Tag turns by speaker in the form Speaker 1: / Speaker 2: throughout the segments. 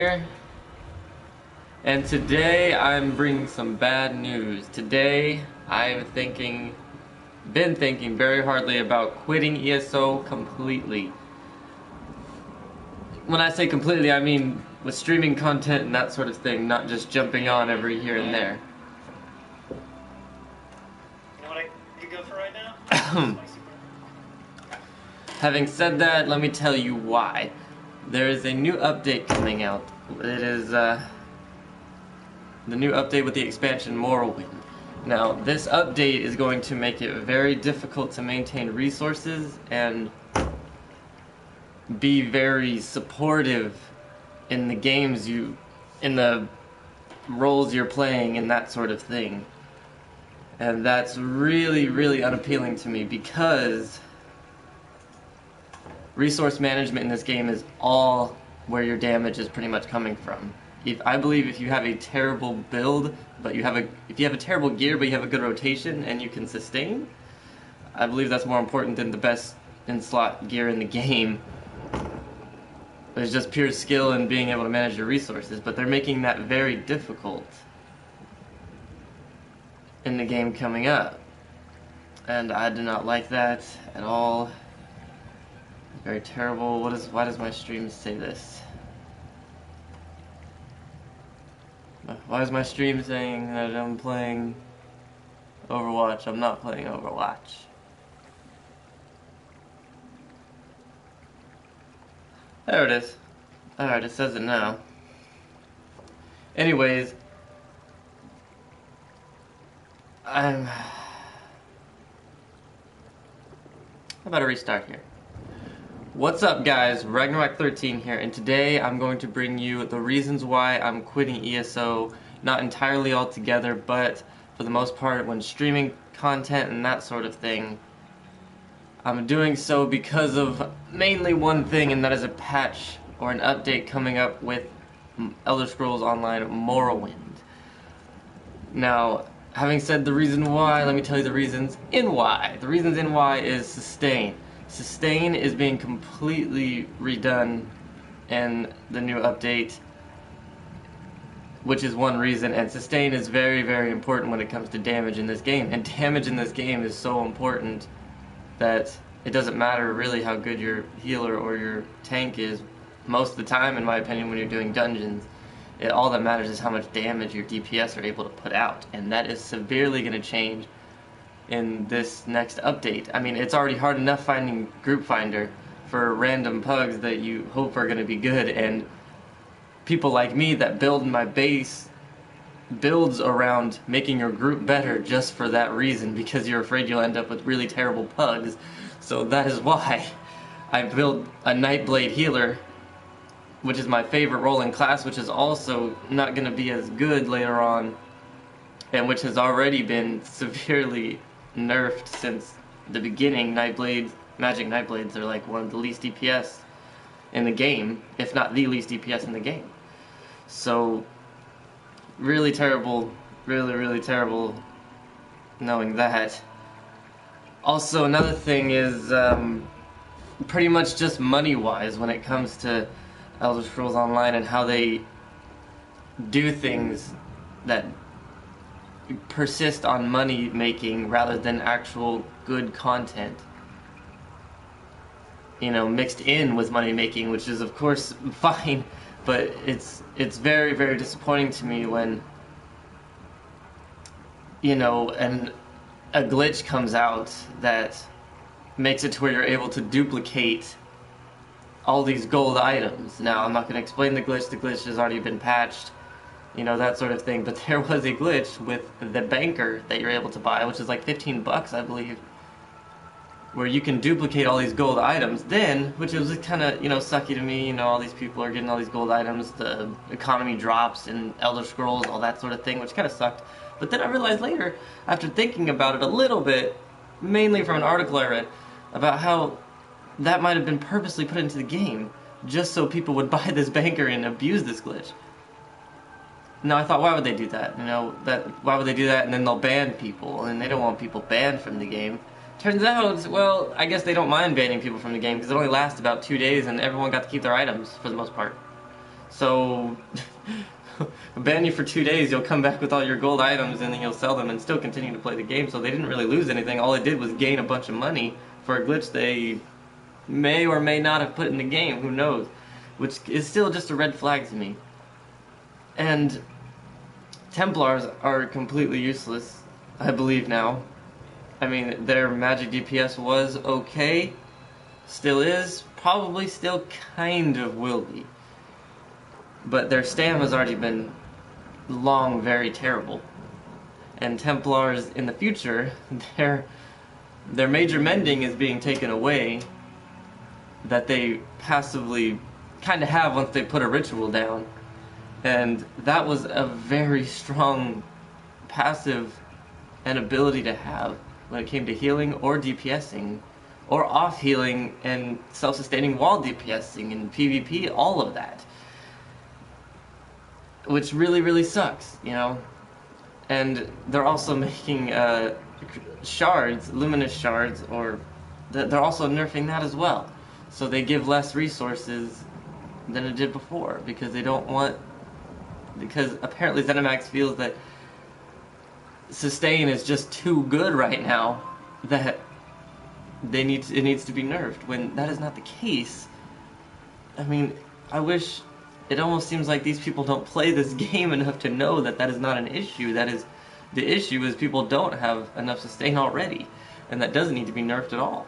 Speaker 1: Here, and today I'm bringing some bad news. Today been thinking very hardly about quitting ESO completely. When I say completely, I mean with streaming content and that sort of thing, not just jumping on every here and there.
Speaker 2: You know what I could go for right now?
Speaker 1: Having said that, let me tell you why. There is a new update coming out. It is the new update with the expansion Morrowind. Now, this update is going to make it very difficult to maintain resources and be very supportive in the games in the roles you're playing and that sort of thing. And that's really, really unappealing to me because resource management in this game is all where your damage is pretty much coming from. I believe if you have a terrible build, but if you have a terrible gear but you have a good rotation and you can sustain, I believe that's more important than the best in-slot gear in the game. It's just pure skill and being able to manage your resources, but they're making that very difficult in the game coming up. And I do not like that at all. Very terrible. Why does my stream say this? Why is my stream saying that I'm playing Overwatch? I'm not playing Overwatch. There it is. Alright, it says it now. Anyways, how about a restart here? What's up guys, Ragnarok13 here, and today I'm going to bring you the reasons why I'm quitting ESO, not entirely altogether, but for the most part when streaming content and that sort of thing. I'm doing so because of mainly one thing, and that is a patch or an update coming up with Elder Scrolls Online Morrowind. Now, having said the reason why, let me tell you the reasons in why. The reasons in why is sustain. Sustain is being completely redone in the new update, which is one reason, and sustain is very, very important when it comes to damage in this game. And damage in this game is so important that it doesn't matter really how good your healer or your tank is most of the time, in my opinion, when you're doing dungeons. All that matters is how much damage your DPS are able to put out, and that is severely going to change in this next update. I mean, it's already hard enough finding Group Finder for random pugs that you hope are going to be good, and people like me that build my base builds around making your group better just for that reason, because you're afraid you'll end up with really terrible pugs. So that is why I built a Nightblade healer, which is my favorite role in class, which is also not going to be as good later on, and which has already been severely nerfed since the beginning. Magic Nightblades are like one of the least DPS in the game, if not the least DPS in the game. So, really terrible, really, really terrible knowing that. Also, another thing is pretty much just money-wise when it comes to Elder Scrolls Online and how they do things that persist on money making rather than actual good content, you know, mixed in with money making, which is of course fine, but it's very, very disappointing to me when, you know, a glitch comes out that makes it to where you're able to duplicate all these gold items. Now, I'm not going to explain the glitch has already been patched, you know, that sort of thing, but there was a glitch with the banker that you're able to buy, which is like 15 bucks, I believe, where you can duplicate all these gold items. Then, which was kind of, you know, sucky to me, you know, all these people are getting all these gold items, the economy drops in Elder Scrolls, all that sort of thing, which kind of sucked. But then I realized later, after thinking about it a little bit, mainly from an article I read, about how that might have been purposely put into the game, just so people would buy this banker and abuse this glitch. Now I thought, why would they do that? You know, why would they do that, and then they'll ban people, and they don't want people banned from the game. Turns out, well, I guess they don't mind banning people from the game, because it only lasts about 2 days, and everyone got to keep their items, for the most part. So, ban you for 2 days, you'll come back with all your gold items, and then you'll sell them and still continue to play the game. So they didn't really lose anything. All they did was gain a bunch of money for a glitch they may or may not have put in the game. Who knows? Which is still just a red flag to me. And Templars are completely useless, I believe now. I mean, their magic DPS was okay, still is, probably still kind of will be. But their stam has already been long very terrible. And Templars in the future, their major mending is being taken away that they passively kind of have once they put a ritual down. And that was a very strong passive and ability to have when it came to healing or DPSing, or off healing and self-sustaining while DPSing and PvP, all of that. Which really, really sucks, you know? And they're also making shards, luminous shards, or they're also nerfing that as well. So they give less resources than it did before, because they don't want, because apparently ZeniMax feels that sustain is just too good right now, that it needs to be nerfed, when that is not the case. I mean, it almost seems like these people don't play this game enough to know that that is not an issue. That is, the issue is people don't have enough sustain already, and that doesn't need to be nerfed at all.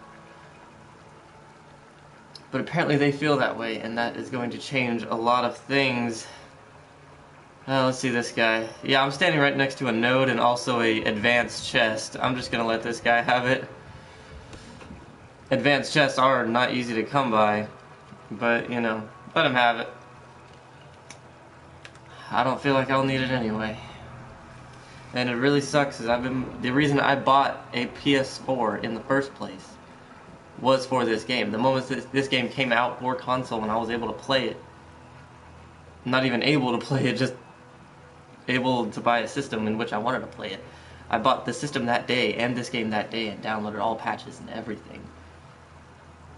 Speaker 1: But apparently they feel that way, and that is going to change a lot of things. Let's see this guy. Yeah, I'm standing right next to a node and also a advanced chest. I'm just gonna let this guy have it. Advanced chests are not easy to come by, but, you know, let him have it. I don't feel like I'll need it anyway. And it really sucks, is the reason I bought a PS4 in the first place was for this game. The moment this game came out for console, when I was able to play it, not even able to play it, just able to buy a system in which I wanted to play it. I bought the system that day and this game that day and downloaded all patches and everything.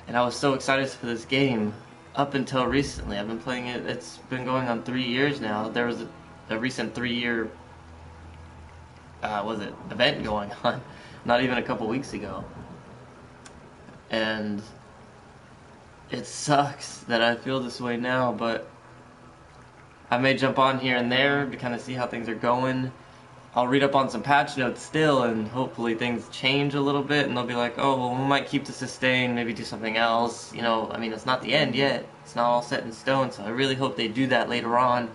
Speaker 1: And I was so excited for this game up until recently. I've been playing it, it's been going on 3 years now. There was a recent 3-year event going on, not even a couple weeks ago. And it sucks that I feel this way now, but I may jump on here and there to kind of see how things are going. I'll read up on some patch notes still, and hopefully things change a little bit, and they'll be like, oh, well, we might keep the sustain, maybe do something else. You know, I mean, it's not the end yet. It's not all set in stone, so I really hope they do that later on.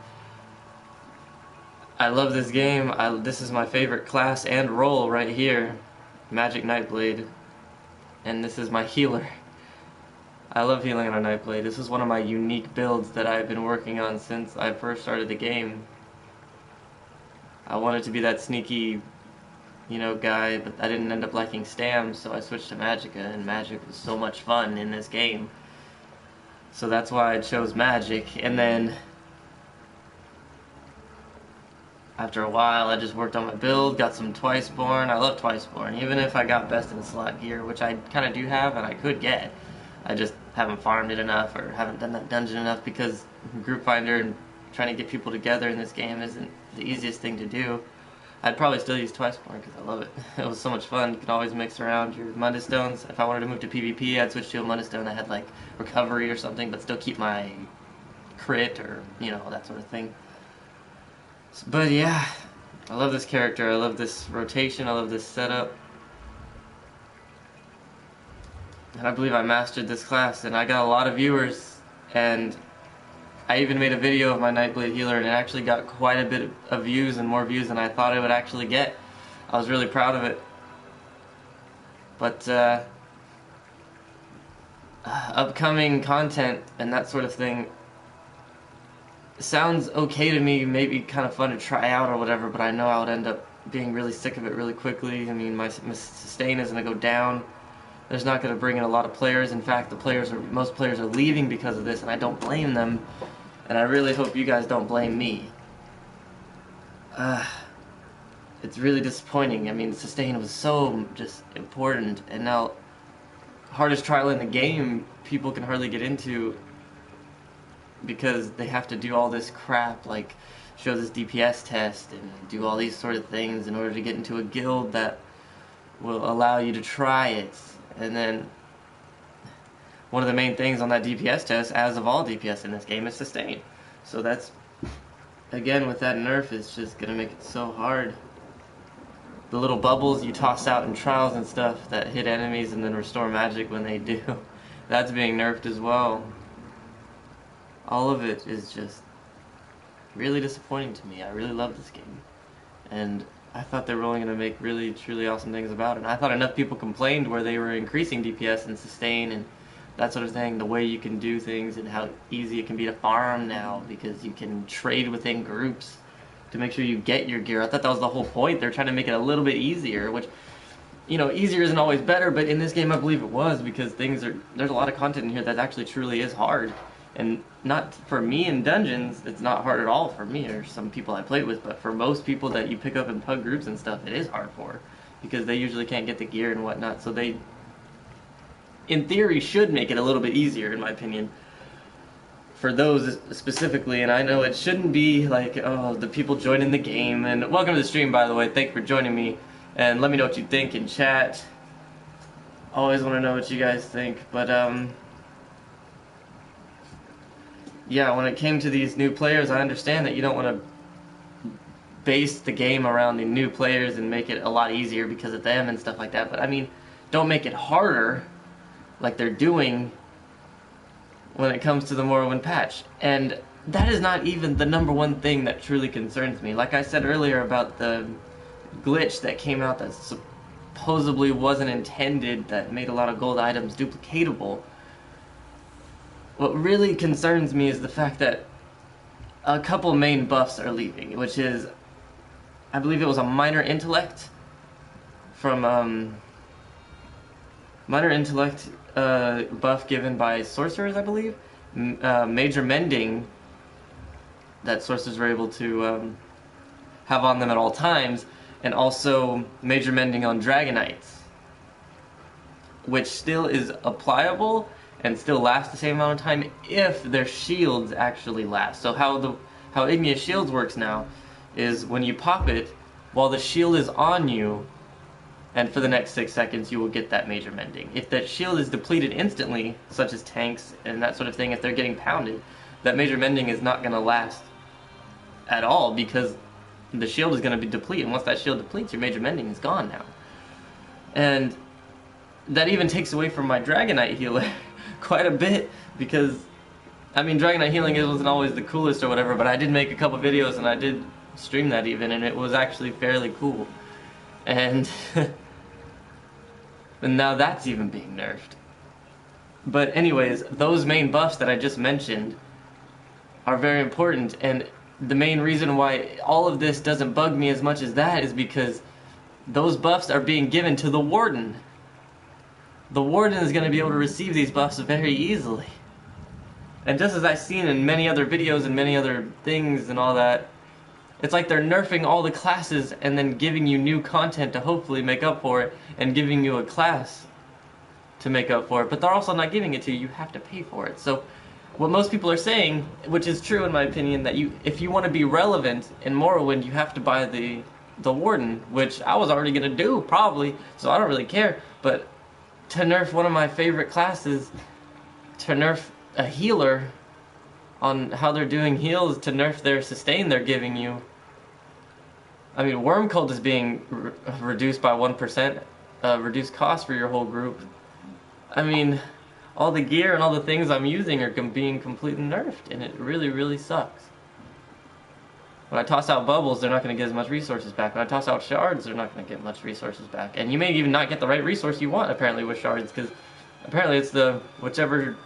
Speaker 1: I love this game. This is my favorite class and role right here. Magic Nightblade. And this is my healer. I love healing on a Nightblade. This is one of my unique builds that I've been working on since I first started the game. I wanted to be that sneaky, you know, guy, but I didn't end up liking Stam, so I switched to Magicka, and Magic was so much fun in this game. So that's why I chose Magic, and then after a while I just worked on my build, got some Twiceborn. I love Twiceborn, even if I got best in slot gear, which I kind of do have and I could get. I just haven't farmed it enough or haven't done that dungeon enough, because Group Finder and trying to get people together in this game isn't the easiest thing to do. I'd probably still use Twiceborn because I love it. It was so much fun. You can always mix around your Munda Stones. If I wanted to move to PvP, I'd switch to a Munda Stone that had like recovery or something, but still keep my crit or, you know, that sort of thing. But yeah, I love this character. I love this rotation. I love this setup. And I believe I mastered this class, and I got a lot of viewers, and I even made a video of my Nightblade healer, and it actually got quite a bit of views, and more views than I thought it would actually get. I was really proud of it. But upcoming content and that sort of thing sounds okay to me, maybe kind of fun to try out or whatever, but I know I would end up being really sick of it really quickly. I mean, my sustain is going to go down. There's not going to bring in a lot of players. In fact, most players are leaving because of this, and I don't blame them. And I really hope you guys don't blame me. It's really disappointing. I mean, sustain was so just important, and now hardest trial in the game people can hardly get into. because they have to do all this crap, like show this DPS test and do all these sort of things in order to get into a guild that will allow you to try it. And then one of the main things on that DPS test, as of all DPS in this game, is sustain. So that's, again, with that nerf, it's just going to make it so hard. The little bubbles you toss out in trials and stuff that hit enemies and then restore magic when they do, that's being nerfed as well. All of it is just really disappointing to me. I really love this game. And I thought they were only going to make really, truly awesome things about it. And I thought enough people complained where they were increasing DPS and sustain and that sort of thing, the way you can do things and how easy it can be to farm now because you can trade within groups to make sure you get your gear. I thought that was the whole point. They're trying to make it a little bit easier, which, you know, easier isn't always better, but in this game I believe it was because there's a lot of content in here that actually truly is hard. And not for me in dungeons, it's not hard at all for me or some people I played with, but for most people that you pick up in pug groups and stuff, it is hard for because they usually can't get the gear and whatnot. So they, in theory, should make it a little bit easier, in my opinion, for those specifically. And I know it shouldn't be like, oh, the people joining the game. And welcome to the stream, by the way. Thank you for joining me. And let me know what you think in chat. Always want to know what you guys think. But, yeah, when it came to these new players, I understand that you don't want to base the game around the new players and make it a lot easier because of them and stuff like that. But, I mean, don't make it harder like they're doing when it comes to the Morrowind patch. And that is not even the number one thing that truly concerns me. Like I said earlier about the glitch that came out that supposedly wasn't intended, that made a lot of gold items duplicatable. What really concerns me is the fact that a couple main buffs are leaving, which is, I believe it was a minor intellect from, minor intellect buff given by sorcerers, I believe. Major mending that sorcerers were able to have on them at all times, and also major mending on dragonites, which still is applicable and still lasts the same amount of time if their shields actually last. So how Igneous Shields works now is when you pop it, while the shield is on you, and for the next 6 seconds you will get that major mending. If that shield is depleted instantly, such as tanks and that sort of thing, if they're getting pounded, that major mending is not going to last at all because the shield is going to be depleted. And once that shield depletes, your major mending is gone now. And that even takes away from my Dragonite healer quite a bit because, I mean, Dragonite healing wasn't always the coolest or whatever, but I did make a couple videos and I did stream that even, and it was actually fairly cool. And and now that's even being nerfed. But anyways, those main buffs that I just mentioned are very important, and the main reason why all of this doesn't bug me as much as that is because those buffs are being given to the Warden. The Warden is going to be able to receive these buffs very easily. And just as I've seen in many other videos and many other things and all that, it's like they're nerfing all the classes and then giving you new content to hopefully make up for it, and giving you a class to make up for it. But they're also not giving it to you. You have to pay for it. So what most people are saying, which is true in my opinion, that if you want to be relevant in Morrowind, you have to buy the Warden, which I was already going to do, probably, so I don't really care. But to nerf one of my favorite classes, to nerf a healer on how they're doing heals, to nerf their sustain they're giving you. I mean, Wormcult is being reduced by 1%, reduced cost for your whole group. I mean, all the gear and all the things I'm using are being completely nerfed, and it really, really sucks. When I toss out bubbles, they're not going to get as much resources back. When I toss out shards, they're not going to get much resources back. And you may even not get the right resource you want, apparently, with shards, because apparently it's the whichever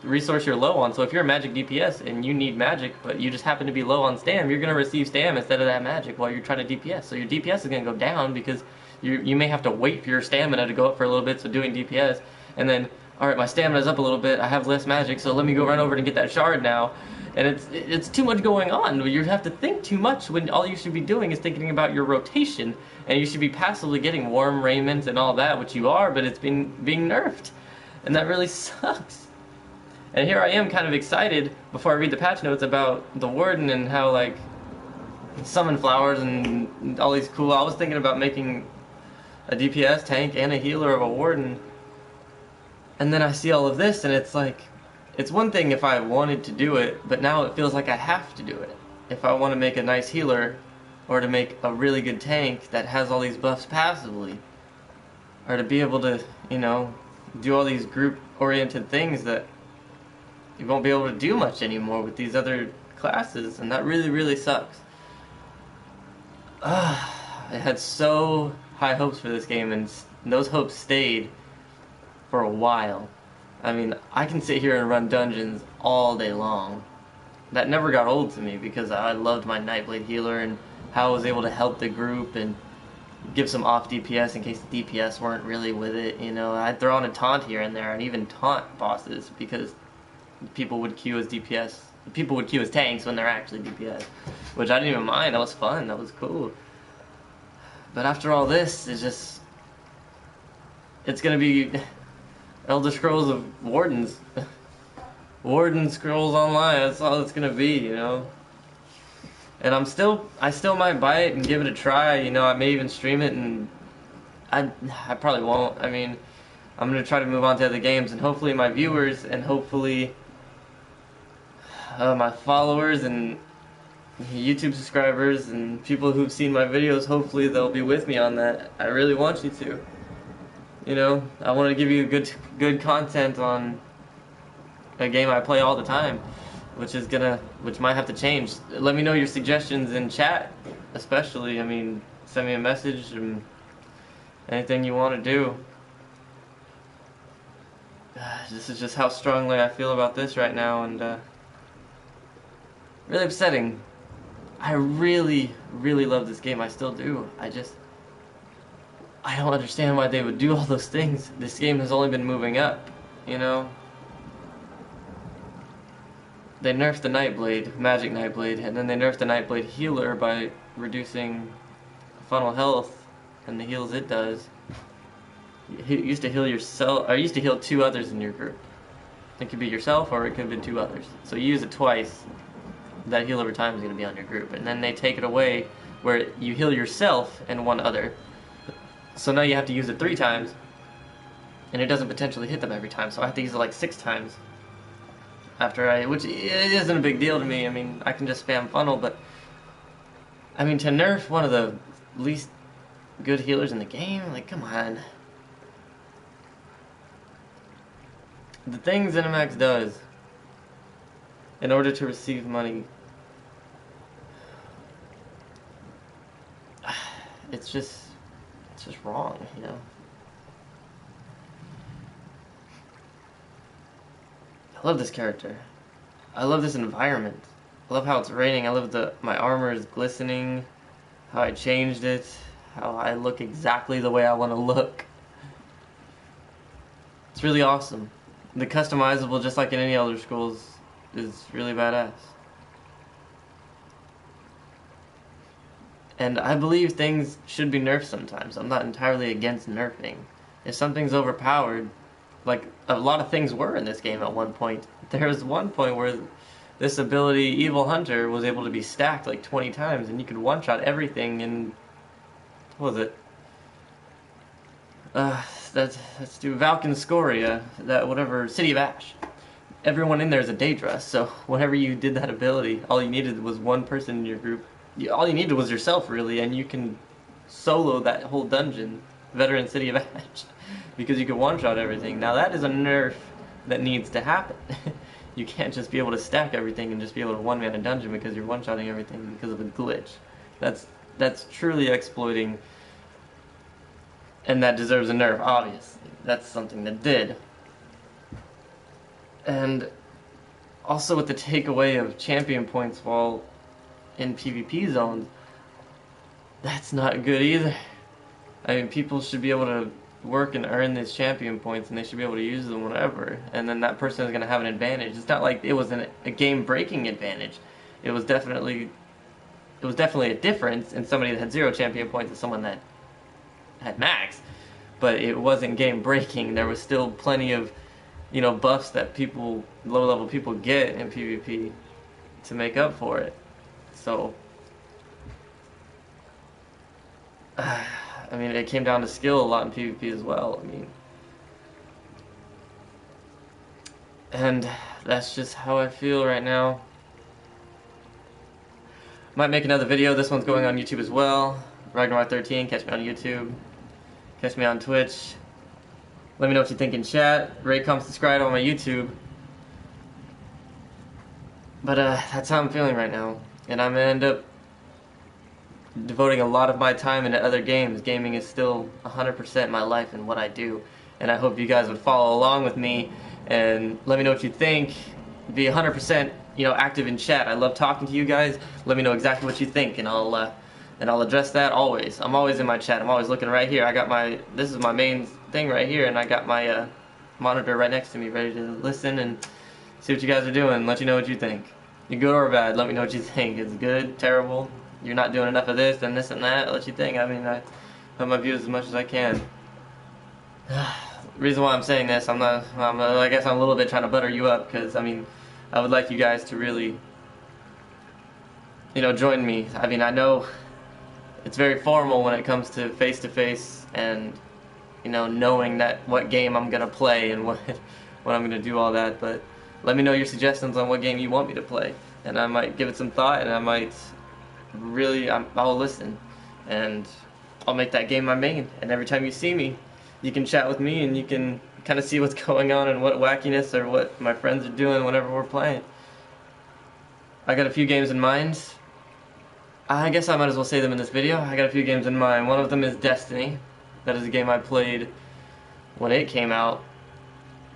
Speaker 1: resource you're low on. So if you're a magic DPS and you need magic, but you just happen to be low on stam, you're going to receive stam instead of that magic while you're trying to DPS. So your DPS is going to go down because you may have to wait for your stamina to go up for a little bit, so doing DPS, and then, alright, my stamina's up a little bit, I have less magic, so let me go run over and get that shard now. And it's too much going on. You have to think too much when all you should be doing is thinking about your rotation, and you should be passively getting warm raiment and all that, which you are, but it's being nerfed. And that really sucks. And here I am kind of excited before I read the patch notes about the Warden and how, like, summon flowers and all these cool... I was thinking about making a DPS tank and a healer of a Warden. And then I see all of this and it's like... It's one thing if I wanted to do it, but now it feels like I have to do it. If I want to make a nice healer, or to make a really good tank that has all these buffs passively, or to be able to, you know, do all these group-oriented things that you won't be able to do much anymore with these other classes, and that really, really sucks. I had so high hopes for this game, and those hopes stayed for a while. I mean, I can sit here and run dungeons all day long. That never got old to me because I loved my Nightblade healer and how I was able to help the group and give some off DPS in case the DPS weren't really with it. You know, I'd throw on a taunt here and there and even taunt bosses because people would queue as DPS. People would queue as tanks when they're actually DPS, which I didn't even mind. That was fun. That was cool. But after all this, it's gonna be Elder Scrolls of Wardens. Warden Scrolls Online, that's all it's gonna be, you know? And I still might buy it and give it a try, you know, I may even stream it, and I probably won't. I mean, I'm gonna try to move on to other games, and hopefully my viewers, and hopefully my followers, and YouTube subscribers, and people who've seen my videos, hopefully they'll be with me on that. I really want you to. You know, I want to give you good content on a game I play all the time, which might have to change. Let me know your suggestions in chat, especially. I mean, send me a message and anything you want to do. This is just how strongly I feel about this right now, and really upsetting. I really, really love this game. I still do. I don't understand why they would do all those things. This game has only been moving up, you know? They nerfed the Nightblade, Magic Nightblade, and then they nerfed the Nightblade healer by reducing funnel health and the heals it does. You used to heal yourself, or you used to heal 2 others in your group. It could be yourself or it could be 2 others. So you use it twice, that heal over time is going to be on your group. And then they take it away where you heal yourself and 1 other. So now you have to use it 3 times, and it doesn't potentially hit them every time, so I have to use it like 6 times. Which it isn't a big deal to me. I mean, I can just spam funnel, but I mean, to nerf one of the least good healers in the game, like, come on. The thing ZeniMax does in order to receive money, it's just wrong, you know. I love this character. I love this environment. I love how it's raining. I love my armor is glistening, how I changed it, how I look exactly the way I want to look. It's really awesome. The customizable, just like in any Elder Scrolls, is really badass. And I believe things should be nerfed sometimes. I'm not entirely against nerfing. If something's overpowered, like a lot of things were in this game at one point. There was one point where this ability, Evil Hunter, was able to be stacked like 20 times, and you could one-shot everything in... What was it? Let's do Valkynscoria, City of Ash. Everyone in there is a Daedra, so whenever you did that ability, all you needed was 1 person in your group. All you needed was yourself, really, and you can solo that whole dungeon, Veteran City of Ash, because you can one-shot everything. Now that is a nerf that needs to happen. You can't just be able to stack everything and just be able to one-man a dungeon because you're one-shotting everything because of a glitch. That's truly exploiting, and that deserves a nerf, obviously. That's something that did. And also with the takeaway of champion points while in PvP zones, that's not good either. I mean, people should be able to work and earn these champion points, and they should be able to use them whenever, and then that person is going to have an advantage. It's not like it was a game-breaking advantage. It was definitely a difference in somebody that had 0 champion points and someone that had max, but it wasn't game-breaking. There was still plenty of buffs that low-level people get in PvP to make up for it. So, I mean, it came down to skill a lot in PvP as well. I mean, and that's just how I feel right now. Might make another video. This one's going on YouTube as well. Ragnarok13, catch me on YouTube. Catch me on Twitch. Let me know what you think in chat. Rate, comment, subscribe on my YouTube. But that's how I'm feeling right now. And I'm going to end up devoting a lot of my time into other games. Gaming is still 100% my life and what I do. And I hope you guys would follow along with me and let me know what you think. Be 100% active in chat. I love talking to you guys. Let me know exactly what you think, and I'll address that always. I'm always in my chat. I'm always looking right here. This is my main thing right here, and I got my monitor right next to me, ready to listen and see what you guys are doing. Let you know what you think. You're good or bad. Let me know what you think. It's good, terrible. You're not doing enough of this and this and that. Let you think. I mean, I have my views as much as I can. Reason why I'm saying this, I guess I'm a little bit trying to butter you up, because I mean, I would like you guys to really, join me. I mean, I know it's very formal when it comes to face-to-face and, knowing that what game I'm going to play and what I'm going to do, all that, but let me know your suggestions on what game you want me to play, and I might give it some thought, and I might I'll listen, and I'll make that game my main, and every time you see me, you can chat with me, and you can kind of see what's going on and what wackiness or what my friends are doing whenever we're playing. I got a few games in mind. I guess I might as well say them in this video. I got a few games in mind. One of them is Destiny. That is a game I played when it came out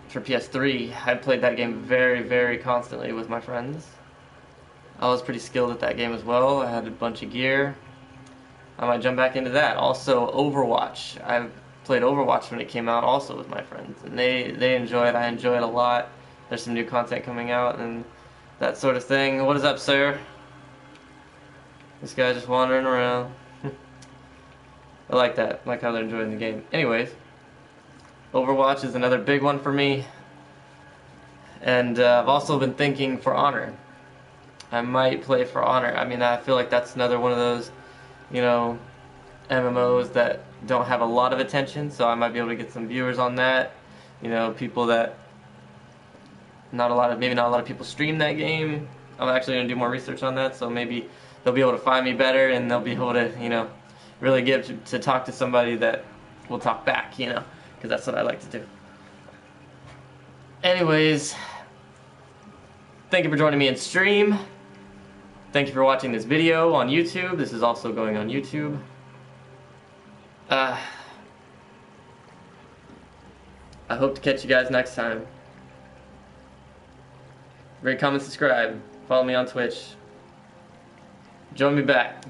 Speaker 1: for PS3. I played that game very, very constantly with my friends. I was pretty skilled at that game as well. I had a bunch of gear. I might jump back into that. Also, Overwatch. I played Overwatch when it came out also with my friends, and they enjoy it. I enjoy it a lot. There's some new content coming out and that sort of thing. What is up, sir? This guy just wandering around. I like that. I like how they're enjoying the game. Anyways, Overwatch is another big one for me. And I've also been thinking For Honor. I might play For Honor. I mean, I feel like that's another one of those, MMOs that don't have a lot of attention, so I might be able to get some viewers on that. People that maybe not a lot of people stream that game. I'm actually going to do more research on that, so maybe they'll be able to find me better, and they'll be able to, really get to talk to somebody that will talk back, because that's what I like to do. Anyways, thank you for joining me in stream. Thank you for watching this video on YouTube. This is also going on YouTube. I hope to catch you guys next time. Rate, comment, subscribe. Follow me on Twitch. Join me back.